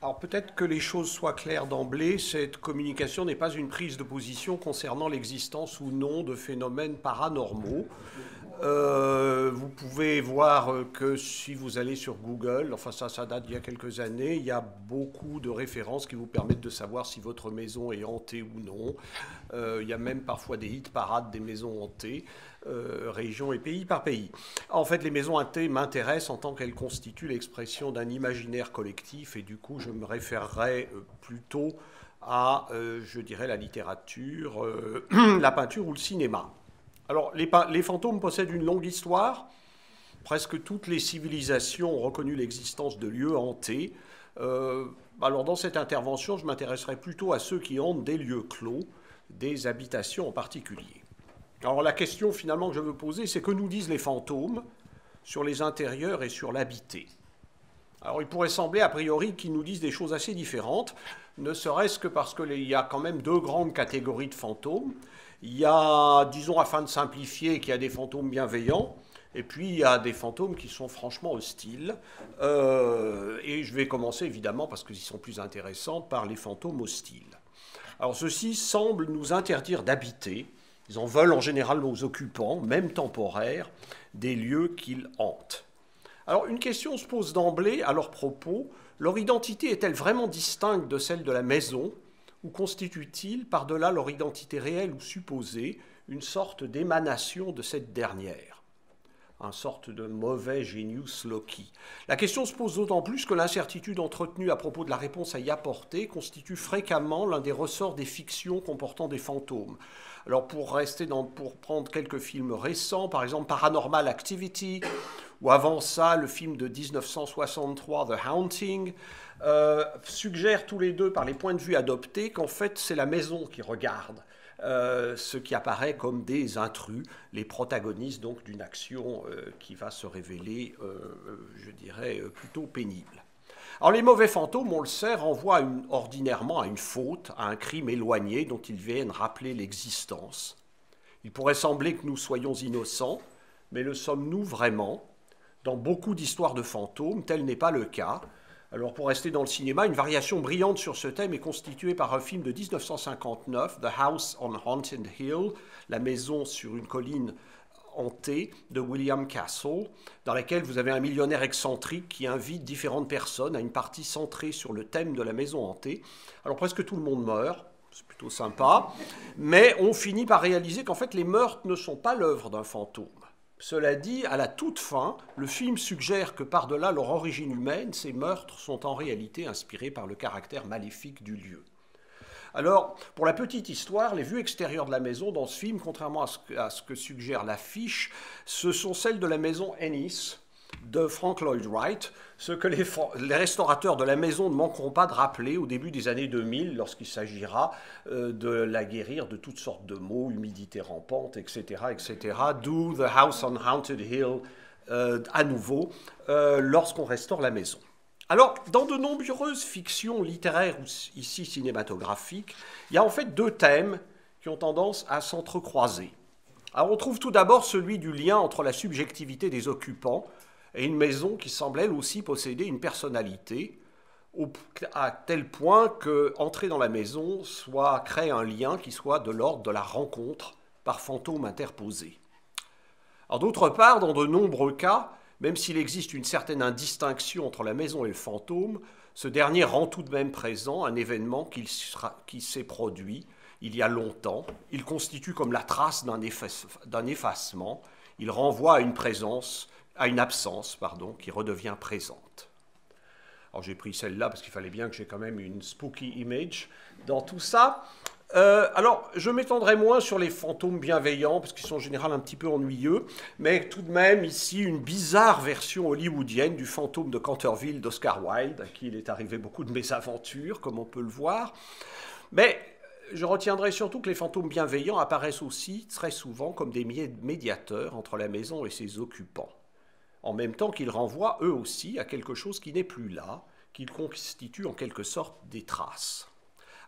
Alors peut-être que les choses soient claires d'emblée, cette communication n'est pas une prise de position concernant l'existence ou non de phénomènes paranormaux. Vous pouvez voir que si vous allez sur Google, enfin ça date d'il y a quelques années, il y a beaucoup de références qui vous permettent de savoir si votre maison est hantée ou non. Il y a même parfois des hit parades des maisons hantées, région et pays par pays. En fait, les maisons hantées m'intéressent en tant qu'elles constituent l'expression d'un imaginaire collectif et du coup, je me référerai plutôt à, je dirais, la littérature, la peinture ou le cinéma. Alors, les fantômes possèdent une longue histoire. Presque toutes les civilisations ont reconnu l'existence de lieux hantés. Euh, alors, dans cette intervention, je m'intéresserai plutôt à ceux qui hantent des lieux clos, des habitations en particulier. Alors, la question finalement que je veux poser, c'est que nous disent les fantômes sur les intérieurs et sur l'habité. Alors, il pourrait sembler a priori qu'ils nous disent des choses assez différentes, ne serait-ce que parce qu'il y a quand même deux grandes catégories de fantômes. Il y a, disons, afin de simplifier, qu'il y a des fantômes bienveillants, et puis il y a des fantômes qui sont franchement hostiles. Et je vais commencer évidemment, parce qu'ils sont plus intéressants, par les fantômes hostiles. Alors ceux-ci semblent nous interdire d'habiter. Ils en veulent en général aux occupants, même temporaires, des lieux qu'ils hantent. Alors une question se pose d'emblée à leur propos. Leur identité est-elle vraiment distincte de celle de la maison, ou constitue-t-il, par-delà leur identité réelle ou supposée, une sorte d'émanation de cette dernière, une sorte de mauvais genius loci? La question se pose d'autant plus que l'incertitude entretenue à propos de la réponse à y apporter constitue fréquemment l'un des ressorts des fictions comportant des fantômes. Alors pour prendre quelques films récents, par exemple Paranormal Activity, ou avant ça le film de 1963 The Haunting, suggèrent tous les deux par les points de vue adoptés qu'en fait c'est la maison qui regarde ce qui apparaît comme des intrus, les protagonistes donc d'une action qui va se révéler, je dirais, plutôt pénible. Alors les mauvais fantômes, on le sait, renvoient ordinairement à une faute, à un crime éloigné dont ils viennent rappeler l'existence. Il pourrait sembler que nous soyons innocents, mais le sommes-nous vraiment? Dans beaucoup d'histoires de fantômes, tel n'est pas le cas. Alors pour rester dans le cinéma, une variation brillante sur ce thème est constituée par un film de 1959, The House on Haunted Hill, La maison sur une colline hantée de William Castle, dans laquelle vous avez un millionnaire excentrique qui invite différentes personnes à une partie centrée sur le thème de la maison hantée. Alors presque tout le monde meurt, c'est plutôt sympa, mais on finit par réaliser qu'en fait les meurtres ne sont pas l'œuvre d'un fantôme. Cela dit, à la toute fin, le film suggère que par-delà leur origine humaine, ces meurtres sont en réalité inspirés par le caractère maléfique du lieu. Alors, pour la petite histoire, les vues extérieures de la maison dans ce film, contrairement à ce que suggère l'affiche, ce sont celles de la maison Ennis de Frank Lloyd Wright, ce que les restaurateurs de la maison ne manqueront pas de rappeler au début des années 2000 lorsqu'il s'agira de la guérir de toutes sortes de maux, humidité rampante, etc., etc. D'où The House on Haunted Hill à nouveau lorsqu'on restaure la maison. Alors, dans de nombreuses fictions littéraires ou ici cinématographiques, il y a en fait deux thèmes qui ont tendance à s'entrecroiser. Alors, on trouve tout d'abord celui du lien entre la subjectivité des occupants et une maison qui semble elle aussi posséder une personnalité, à tel point qu'entrer dans la maison crée un lien qui soit de l'ordre de la rencontre par fantôme interposé. Alors, d'autre part, dans de nombreux cas, même s'il existe une certaine indistinction entre la maison et le fantôme, ce dernier rend tout de même présent un événement qui s'est produit il y a longtemps. Il constitue comme la trace d'un effacement. Il renvoie à une présence, à une absence, qui redevient présente. Alors j'ai pris celle-là parce qu'il fallait bien que j'ai quand même une spooky image dans tout ça. Alors, je m'étendrai moins sur les fantômes bienveillants, parce qu'ils sont en général un petit peu ennuyeux, mais tout de même, ici, une bizarre version hollywoodienne du fantôme de Canterville d'Oscar Wilde, à qui il est arrivé beaucoup de mésaventures, comme on peut le voir. Mais je retiendrai surtout que les fantômes bienveillants apparaissent aussi très souvent comme des médiateurs entre la maison et ses occupants, en même temps qu'ils renvoient eux aussi à quelque chose qui n'est plus là, qu'ils constituent en quelque sorte des traces.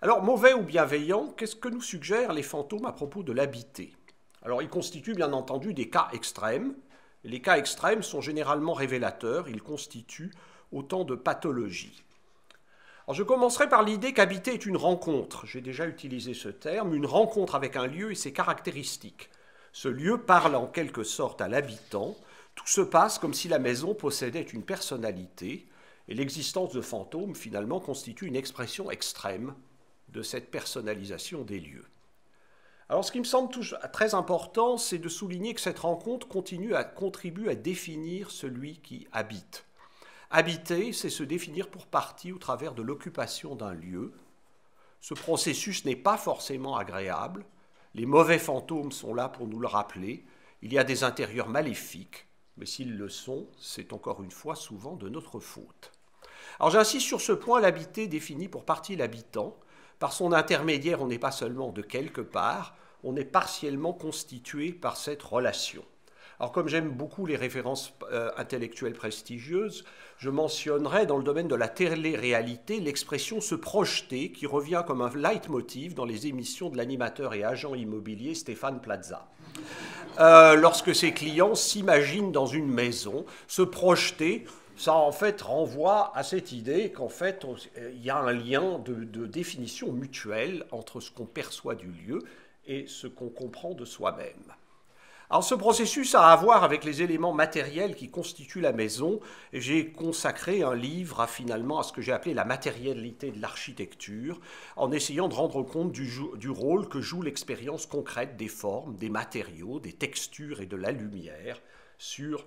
Alors, mauvais ou bienveillant, qu'est-ce que nous suggèrent les fantômes à propos de l'habité? Alors, ils constituent bien entendu des cas extrêmes. Les cas extrêmes sont généralement révélateurs, ils constituent autant de pathologies. Alors je commencerai par l'idée qu'habiter est une rencontre. J'ai déjà utilisé ce terme, une rencontre avec un lieu et ses caractéristiques. Ce lieu parle en quelque sorte à l'habitant. Tout se passe comme si la maison possédait une personnalité, et l'existence de fantômes, finalement, constitue une expression extrême de cette personnalisation des lieux. Alors, ce qui me semble très important, c'est de souligner que cette rencontre contribue à définir celui qui habite. Habiter, c'est se définir pour partie au travers de l'occupation d'un lieu. Ce processus n'est pas forcément agréable. Les mauvais fantômes sont là pour nous le rappeler. Il y a des intérieurs maléfiques, mais s'ils le sont, c'est encore une fois souvent de notre faute. Alors j'insiste sur ce point, l'habiter définit pour partie l'habitant. Par son intermédiaire, on n'est pas seulement de quelque part, on est partiellement constitué par cette relation. Alors comme j'aime beaucoup les références intellectuelles prestigieuses, je mentionnerai dans le domaine de la télé-réalité l'expression « se projeter » qui revient comme un leitmotiv dans les émissions de l'animateur et agent immobilier Stéphane Plaza. Lorsque ses clients s'imaginent dans une maison, se projeter, ça en fait renvoie à cette idée qu'en fait il y a un lien de définition mutuelle entre ce qu'on perçoit du lieu et ce qu'on comprend de soi-même. Alors ce processus a à voir avec les éléments matériels qui constituent la maison, et j'ai consacré un livre finalement à ce que j'ai appelé la matérialité de l'architecture, en essayant de rendre compte du rôle que joue l'expérience concrète des formes, des matériaux, des textures et de la lumière sur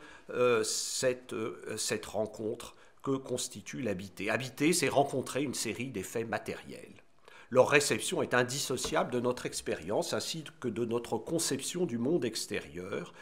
cette rencontre que constitue l'habiter. Habiter, c'est rencontrer une série d'effets matériels. Leur réception est indissociable de notre expérience ainsi que de notre conception du monde extérieur.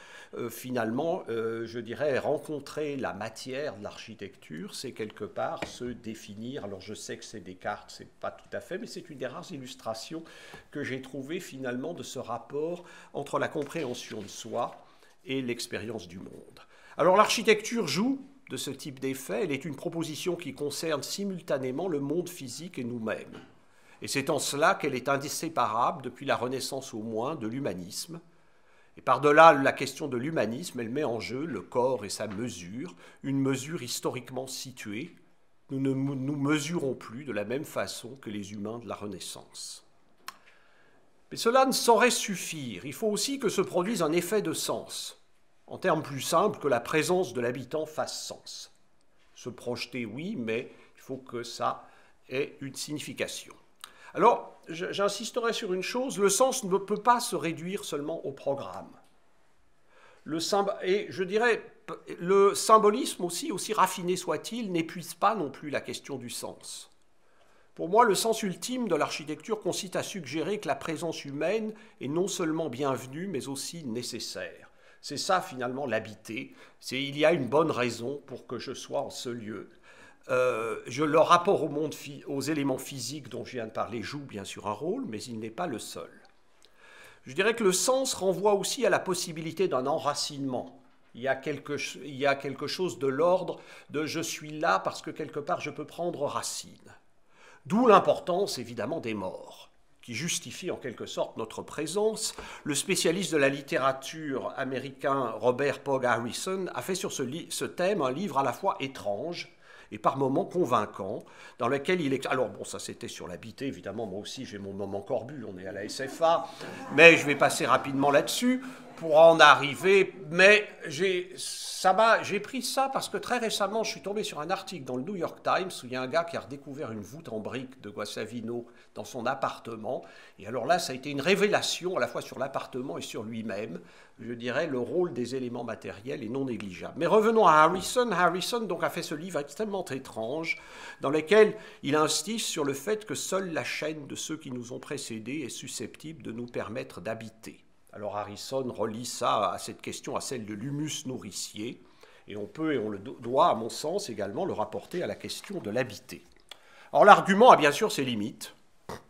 Finalement, je dirais, rencontrer la matière de l'architecture, c'est quelque part se définir. Alors je sais que c'est Descartes, c'est pas tout à fait, mais c'est une des rares illustrations que j'ai trouvées finalement de ce rapport entre la compréhension de soi et l'expérience du monde. Alors l'architecture joue de ce type d'effet, elle est une proposition qui concerne simultanément le monde physique et nous-mêmes. Et c'est en cela qu'elle est inséparable, depuis la Renaissance au moins, de l'humanisme. Et par-delà la question de l'humanisme, elle met en jeu le corps et sa mesure, une mesure historiquement située. Nous ne nous mesurons plus de la même façon que les humains de la Renaissance. Mais cela ne saurait suffire. Il faut aussi que se produise un effet de sens, en termes plus simples, que la présence de l'habitant fasse sens. Se projeter, oui, mais il faut que ça ait une signification. Alors, j'insisterai sur une chose, le sens ne peut pas se réduire seulement au programme. Et je dirais, le symbolisme aussi raffiné soit-il, n'épuise pas non plus la question du sens. Pour moi, le sens ultime de l'architecture consiste à suggérer que la présence humaine est non seulement bienvenue, mais aussi nécessaire. C'est ça, finalement, l'habiter. Il y a une bonne raison pour que je sois en ce lieu. Le rapport au monde, aux éléments physiques dont je viens de parler joue bien sûr un rôle, mais il n'est pas le seul. Je dirais que le sens renvoie aussi à la possibilité d'un enracinement. Il y a quelque chose de l'ordre de « je suis là parce que quelque part je peux prendre racine ». D'où l'importance évidemment des morts, qui justifient en quelque sorte notre présence. Le spécialiste de la littérature américain Robert Pogge Harrison a fait sur ce thème un livre à la fois étrange et par moments convaincant, dans lequel il est... Alors bon, ça c'était sur l'habiter, évidemment, moi aussi j'ai mon moment Corbu, on est à la SFA, mais je vais passer rapidement là-dessus pour en arriver, mais j'ai pris ça parce que très récemment, je suis tombé sur un article dans le New York Times où il y a un gars qui a redécouvert une voûte en briques de Guastavino dans son appartement, et alors là, ça a été une révélation à la fois sur l'appartement et sur lui-même. Je dirais, le rôle des éléments matériels est non négligeable. Mais revenons à Harrison. Harrison donc, a fait ce livre extrêmement étrange dans lequel il insiste sur le fait que seule la chaîne de ceux qui nous ont précédés est susceptible de nous permettre d'habiter. Alors Harrison relie ça à cette question, à celle de l'humus nourricier, et on peut et on le doit, à mon sens, également le rapporter à la question de l'habiter. Alors l'argument a bien sûr ses limites,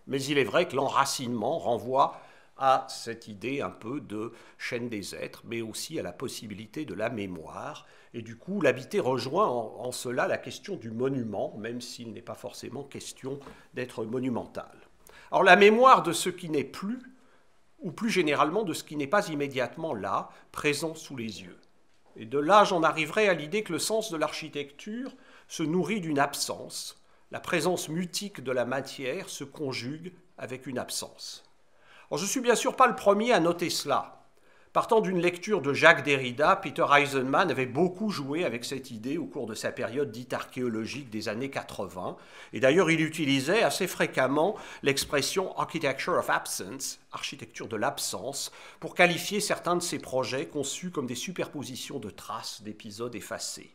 mais il est vrai que l'enracinement renvoie à cette idée un peu de chaîne des êtres, mais aussi à la possibilité de la mémoire. Et du coup, l'habiter rejoint en cela la question du monument, même s'il n'est pas forcément question d'être monumental. Alors la mémoire de ce qui n'est plus, ou plus généralement de ce qui n'est pas immédiatement là, présent sous les yeux. Et de là, j'en arriverai à l'idée que le sens de l'architecture se nourrit d'une absence, la présence mutique de la matière se conjugue avec une absence. Alors, je ne suis bien sûr pas le premier à noter cela. Partant d'une lecture de Jacques Derrida, Peter Eisenman avait beaucoup joué avec cette idée au cours de sa période dite archéologique des années 80. Et d'ailleurs, il utilisait assez fréquemment l'expression « architecture of absence », architecture de l'absence, pour qualifier certains de ses projets conçus comme des superpositions de traces d'épisodes effacés.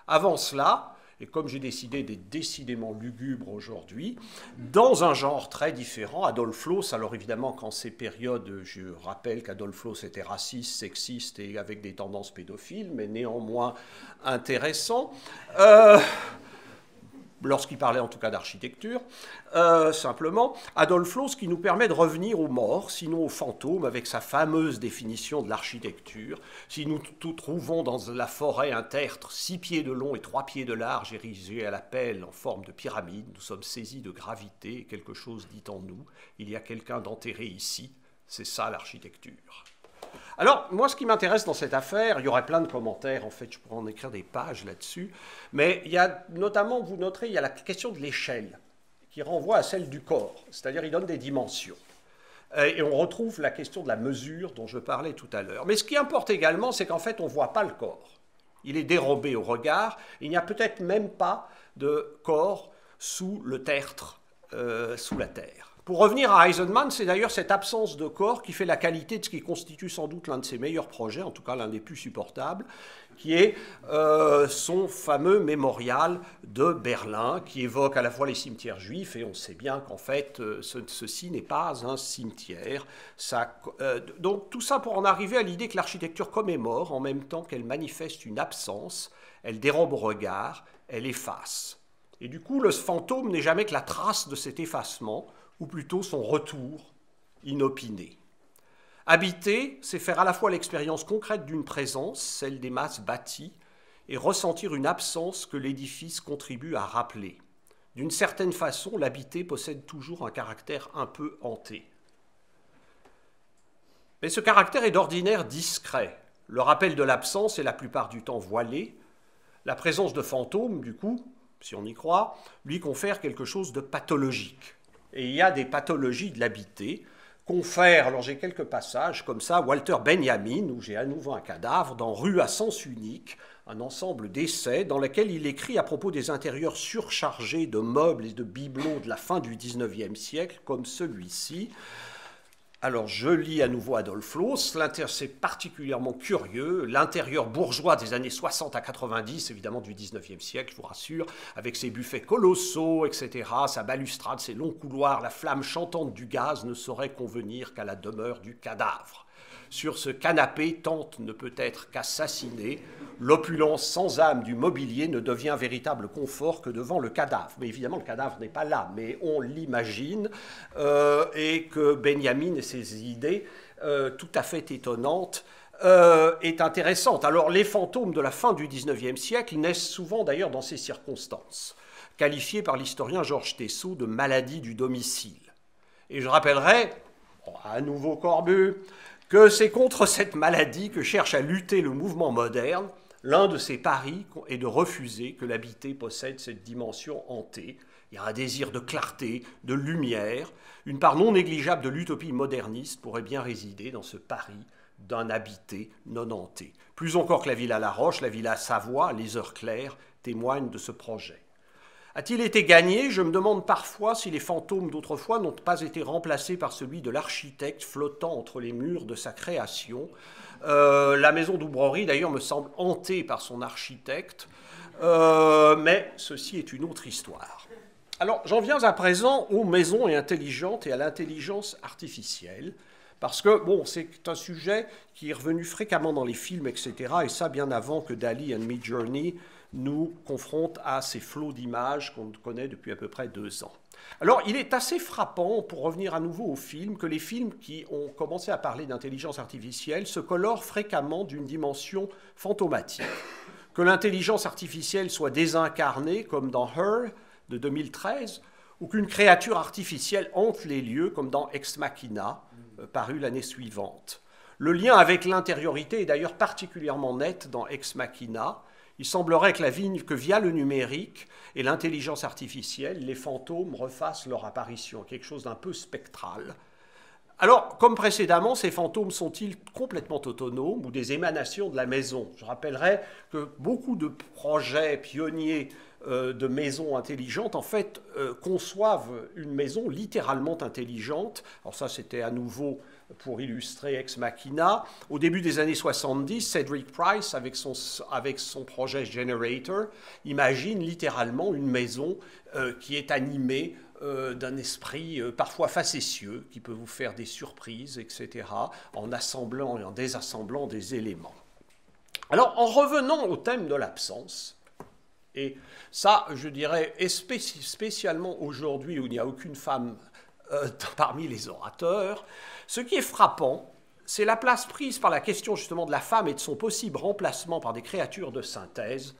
Avant cela, et comme j'ai décidé d'être décidément lugubre aujourd'hui, dans un genre très différent, Adolf Loos, alors évidemment qu'en ces périodes, je rappelle qu'Adolf Loos était raciste, sexiste et avec des tendances pédophiles, mais néanmoins intéressant, lorsqu'il parlait en tout cas d'architecture, simplement, Adolf Loos qui nous permet de revenir aux morts, sinon aux fantômes, avec sa fameuse définition de l'architecture. Si nous trouvons dans la forêt un tertre 6 pieds de long et 3 pieds de large, érigé à la pelle en forme de pyramide, nous sommes saisis de gravité, et quelque chose dit en nous, il y a quelqu'un d'enterré ici, c'est ça l'architecture. Alors, moi, ce qui m'intéresse dans cette affaire, il y aurait plein de commentaires, en fait, je pourrais en écrire des pages là-dessus, mais il y a notamment, vous noterez, il y a la question de l'échelle, qui renvoie à celle du corps, c'est-à-dire il donne des dimensions. Et on retrouve la question de la mesure dont je parlais tout à l'heure. Mais ce qui importe également, c'est qu'en fait, on ne voit pas le corps. Il est dérobé au regard, il n'y a peut-être même pas de corps sous le tertre, sous la terre. Pour revenir à Eisenman, c'est d'ailleurs cette absence de corps qui fait la qualité de ce qui constitue sans doute l'un de ses meilleurs projets, en tout cas l'un des plus supportables, qui est son fameux mémorial de Berlin, qui évoque à la fois les cimetières juifs, et on sait bien qu'en fait, ceci n'est pas un cimetière. Donc tout ça pour en arriver à l'idée que l'architecture commémore, en même temps qu'elle manifeste une absence, elle dérobe au regard, elle efface. Et du coup, le fantôme n'est jamais que la trace de cet effacement, ou plutôt son retour inopiné. Habiter, c'est faire à la fois l'expérience concrète d'une présence, celle des masses bâties, et ressentir une absence que l'édifice contribue à rappeler. D'une certaine façon, l'habiter possède toujours un caractère un peu hanté. Mais ce caractère est d'ordinaire discret. Le rappel de l'absence est la plupart du temps voilé. La présence de fantômes, du coup, si on y croit, lui confère quelque chose de pathologique. Et il y a des pathologies de l'habiter, confère, alors j'ai quelques passages comme ça, Walter Benjamin, où j'ai à nouveau un cadavre, dans Rue à sens unique, un ensemble d'essais dans lequel il écrit à propos des intérieurs surchargés de meubles et de bibelots de la fin du XIXe siècle, comme celui-ci. Alors, je lis à nouveau Adolf Loos, c'est particulièrement curieux, l'intérieur bourgeois des années 60 à 90, évidemment du 19e siècle, je vous rassure, avec ses buffets colossaux, etc., sa balustrade, ses longs couloirs, la flamme chantante du gaz ne saurait convenir qu'à la demeure du cadavre. Sur ce canapé, Tante ne peut être qu'assassinée. L'opulence sans âme du mobilier ne devient véritable confort que devant le cadavre. Mais évidemment, le cadavre n'est pas là, mais on l'imagine, et que Benjamin et ses idées, tout à fait étonnantes, est intéressante. Alors, les fantômes de la fin du XIXe siècle naissent souvent d'ailleurs dans ces circonstances, qualifiées par l'historien Georges Tessot de maladie du domicile. Et je rappellerai, à nouveau Corbu, que c'est contre cette maladie que cherche à lutter le mouvement moderne. L'un de ses paris est de refuser que l'habité possède cette dimension hantée. Il y a un désir de clarté, de lumière. Une part non négligeable de l'utopie moderniste pourrait bien résider dans ce pari d'un habité non hanté. Plus encore que la Villa Laroche, la Villa Savoie, les heures claires témoignent de ce projet. A-t-il été gagné? Je me demande parfois si les fantômes d'autrefois n'ont pas été remplacés par celui de l'architecte flottant entre les murs de sa création. La maison d'Oubrory, d'ailleurs, me semble hantée par son architecte, mais ceci est une autre histoire. Alors, j'en viens à présent aux maisons intelligentes et à l'intelligence artificielle, parce que, bon, c'est un sujet qui est revenu fréquemment dans les films, etc., et ça bien avant que Dali and Midjourney nous confronte à ces flots d'images qu'on connaît depuis à peu près 2 ans. Alors, il est assez frappant, pour revenir à nouveau aux films, que les films qui ont commencé à parler d'intelligence artificielle se colorent fréquemment d'une dimension fantomatique. Que l'intelligence artificielle soit désincarnée, comme dans Her, de 2013, ou qu'une créature artificielle hante les lieux, comme dans Ex Machina, paru l'année suivante. Le lien avec l'intériorité est d'ailleurs particulièrement net dans Ex Machina, Il semblerait que via le numérique et l'intelligence artificielle, les fantômes refassent leur apparition, quelque chose d'un peu spectral. Alors, comme précédemment, ces fantômes sont-ils complètement autonomes ou des émanations de la maison? Je rappellerai que beaucoup de projets pionniers de maisons intelligentes, en fait, conçoivent une maison littéralement intelligente. Alors ça, c'était à nouveau pour illustrer Ex Machina. Au début des années 70, Cedric Price, avec son projet Generator, imagine littéralement une maison qui est animée d'un esprit parfois facétieux, qui peut vous faire des surprises, etc., en assemblant et en désassemblant des éléments. Alors, en revenant au thème de l'absence, et ça, je dirais, spécialement aujourd'hui où il n'y a aucune femme parmi les orateurs, ce qui est frappant, c'est la place prise par la question justement de la femme et de son possible remplacement par des créatures de synthèse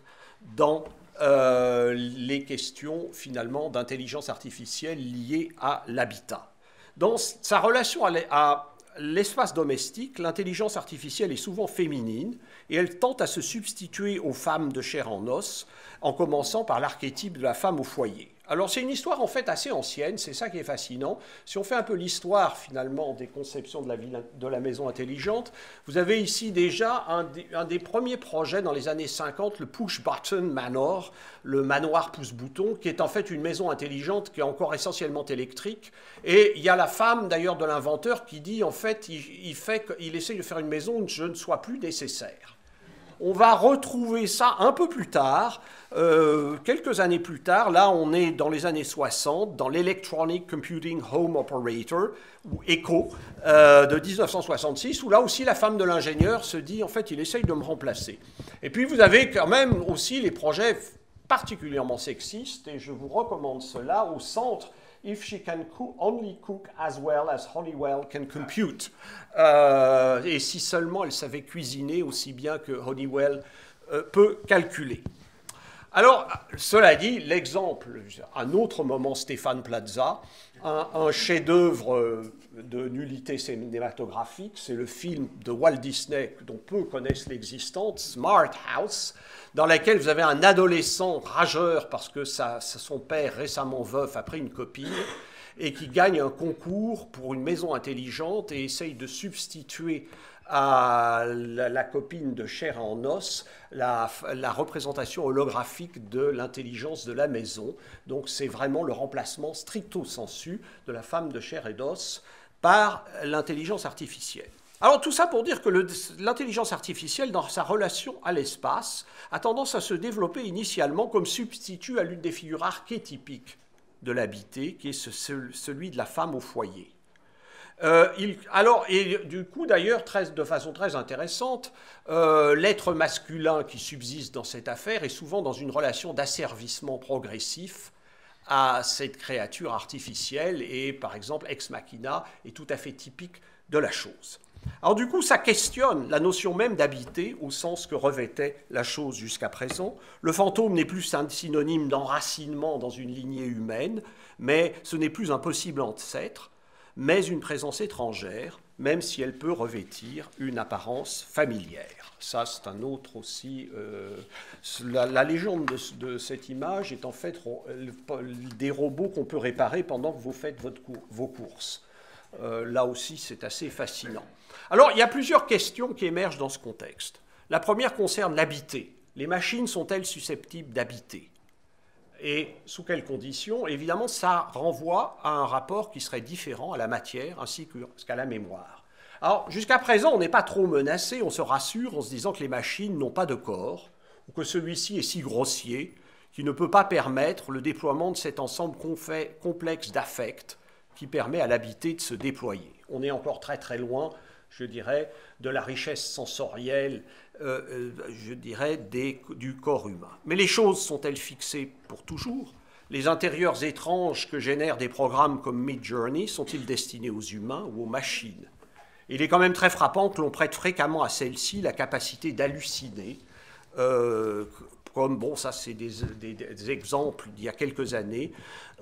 dans les questions finalement d'intelligence artificielle liées à l'habitat. Dans sa relation à l'espace domestique, l'intelligence artificielle est souvent féminine et elle tente à se substituer aux femmes de chair en os, en commençant par l'archétype de la femme au foyer. Alors c'est une histoire en fait assez ancienne, c'est ça qui est fascinant. Si on fait un peu l'histoire finalement des conceptions de la maison intelligente, vous avez ici déjà un des premiers projets dans les années 50, le Push Button Manor, le manoir pouce-bouton, qui est en fait une maison intelligente qui est encore essentiellement électrique. Et il y a la femme d'ailleurs de l'inventeur qui dit en fait, il essaye de faire une maison où je ne sois plus nécessaire. On va retrouver ça un peu plus tard, quelques années plus tard. Là, on est dans les années 60, dans l'Electronic Computing Home Operator, ou ECHO, de 1966, où là aussi la femme de l'ingénieur se dit, en fait, il essaye de me remplacer. Et puis vous avez quand même aussi les projets particulièrement sexistes, et je vous recommande cela au centre. If she can only cook as well as Honeywell can compute. Et si seulement elle savait cuisiner aussi bien que Honeywell peut calculer. Alors, cela dit, l'exemple, un autre moment, Stéphane Plaza, un chef-d'œuvre de nullité cinématographique, c'est le film de Walt Disney dont peu connaissent l'existence, Smart House, dans laquelle vous avez un adolescent rageur parce que son père récemment veuf a pris une copine et qui gagne un concours pour une maison intelligente et essaye de substituer à la copine de chair en os la représentation holographique de l'intelligence de la maison. Donc c'est vraiment le remplacement stricto sensu de la femme de chair et d'os par l'intelligence artificielle. Alors tout ça pour dire que l'intelligence artificielle, dans sa relation à l'espace, a tendance à se développer initialement comme substitut à l'une des figures archétypiques de l'habité, qui est celui de la femme au foyer. Et du coup, d'ailleurs, de façon très intéressante, l'être masculin qui subsiste dans cette affaire est souvent dans une relation d'asservissement progressif à cette créature artificielle, et par exemple, Ex Machina est tout à fait typique de la chose. Alors du coup, ça questionne la notion même d'habiter au sens que revêtait la chose jusqu'à présent. Le fantôme n'est plus un synonyme d'enracinement dans une lignée humaine, mais ce n'est plus un possible ancêtre, mais une présence étrangère, même si elle peut revêtir une apparence familière. Ça, c'est un autre aussi... la légende de cette image est en fait des robots qu'on peut réparer pendant que vous faites vos courses. Là aussi, c'est assez fascinant. Alors, il y a plusieurs questions qui émergent dans ce contexte. La première concerne l'habiter. Les machines sont-elles susceptibles d'habiter? Et sous quelles conditions? Évidemment, ça renvoie à un rapport qui serait différent à la matière ainsi qu'à la mémoire. Alors, jusqu'à présent, on n'est pas trop menacé, on se rassure en se disant que les machines n'ont pas de corps, ou que celui-ci est si grossier qu'il ne peut pas permettre le déploiement de cet ensemble complexe d'affects qui permet à l'habiter de se déployer. On est encore très très loin, je dirais, de la richesse sensorielle, je dirais, du corps humain. Mais les choses sont-elles fixées pour toujours? Les intérieurs étranges que génèrent des programmes comme Midjourney sont-ils destinés aux humains ou aux machines? Il est quand même très frappant que l'on prête fréquemment à celle-ci la capacité d'halluciner, comme, bon, ça c'est des exemples d'il y a quelques années,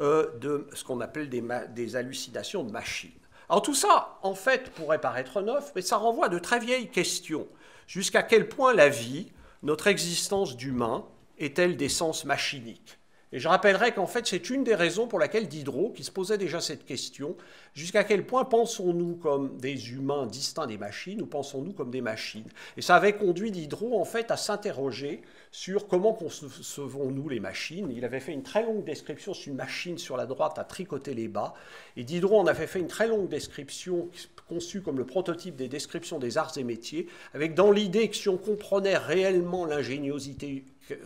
de ce qu'on appelle des hallucinations de machines. Alors tout ça, en fait, pourrait paraître neuf, mais ça renvoie à de très vieilles questions. Jusqu'à quel point la vie, notre existence d'humain est-elle d'essence machinique? Et je rappellerai qu'en fait, c'est une des raisons pour laquelle Diderot, qui se posait déjà cette question, jusqu'à quel point pensons-nous comme des humains distincts des machines ou pensons-nous comme des machines? Et ça avait conduit Diderot, en fait, à s'interroger sur comment concevons-nous les machines. Il avait fait une très longue description sur une machine sur la droite à tricoter les bas. Et Diderot en avait fait une très longue description conçue comme le prototype des descriptions des arts et métiers, avec dans l'idée que si on comprenait réellement l'ingéniosité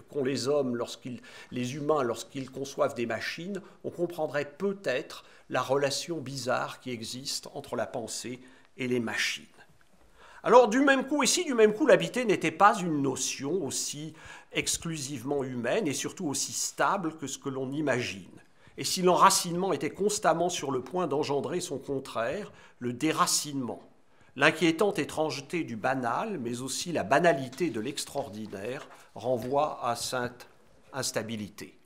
qu'ont les hommes, les humains, lorsqu'ils conçoivent des machines, on comprendrait peut-être la relation bizarre qui existe entre la pensée et les machines. Alors du même coup, l'habité n'était pas une notion aussi exclusivement humaine et surtout aussi stable que ce que l'on imagine. Et si l'enracinement était constamment sur le point d'engendrer son contraire, le déracinement, l'inquiétante étrangeté du banal, mais aussi la banalité de l'extraordinaire, renvoie à cette instabilité.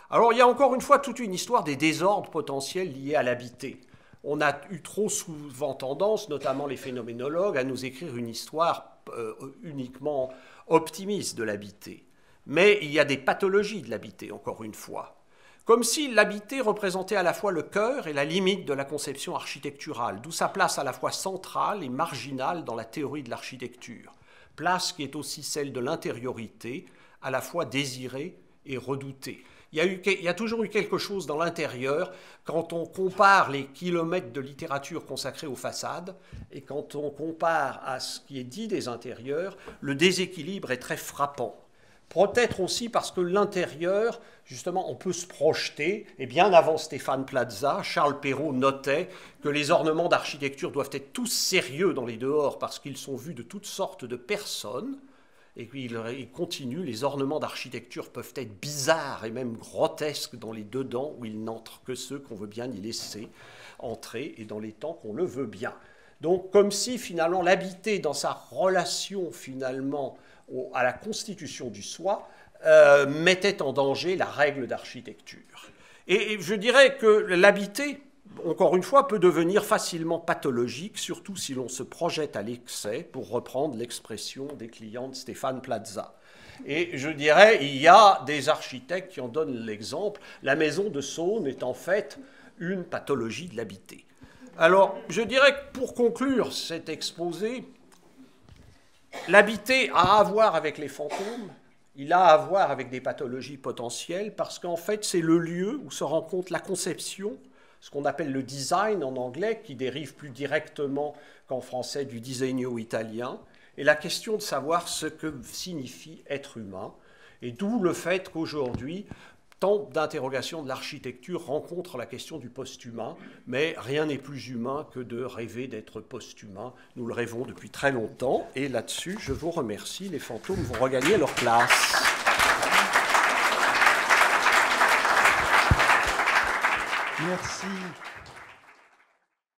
Alors il y a encore une fois toute une histoire des désordres potentiels liés à l'habité. On a eu trop souvent tendance, notamment les phénoménologues, à nous écrire une histoire uniquement optimiste de l'habité. Mais il y a des pathologies de l'habité, encore une fois. Comme si l'habité représentait à la fois le cœur et la limite de la conception architecturale, d'où sa place à la fois centrale et marginale dans la théorie de l'architecture, place qui est aussi celle de l'intériorité, à la fois désirée et redoutée. Il y a toujours eu quelque chose dans l'intérieur quand on compare les kilomètres de littérature consacrée aux façades et quand on compare à ce qui est dit des intérieurs, le déséquilibre est très frappant. Peut-être aussi parce que l'intérieur, justement, on peut se projeter, et bien avant Stéphane Plaza, Charles Perrault notait que les ornements d'architecture doivent être tous sérieux dans les dehors parce qu'ils sont vus de toutes sortes de personnes, et puis il continue, les ornements d'architecture peuvent être bizarres et même grotesques dans les dedans où ils n'entrent que ceux qu'on veut bien y laisser entrer et dans les temps qu'on le veut bien. Donc comme si finalement l'habité dans sa relation finalement à la constitution du soi, mettait en danger la règle d'architecture. Et je dirais que l'habité, encore une fois, peut devenir facilement pathologique, surtout si l'on se projette à l'excès, pour reprendre l'expression des clients de Stéphane Plaza. Et je dirais, il y a des architectes qui en donnent l'exemple. La maison de Saône est en fait une pathologie de l'habité. Alors, je dirais que pour conclure cet exposé, l'habité a à voir avec les fantômes, il a à voir avec des pathologies potentielles, parce qu'en fait, c'est le lieu où se rencontre la conception, ce qu'on appelle le design en anglais, qui dérive plus directement qu'en français du disegno italien, et la question de savoir ce que signifie être humain, et d'où le fait qu'aujourd'hui, tant d'interrogations de l'architecture rencontrent la question du post-humain, mais rien n'est plus humain que de rêver d'être post-humain. Nous le rêvons depuis très longtemps, et là-dessus, je vous remercie. Les fantômes vont regagner leur place. Merci.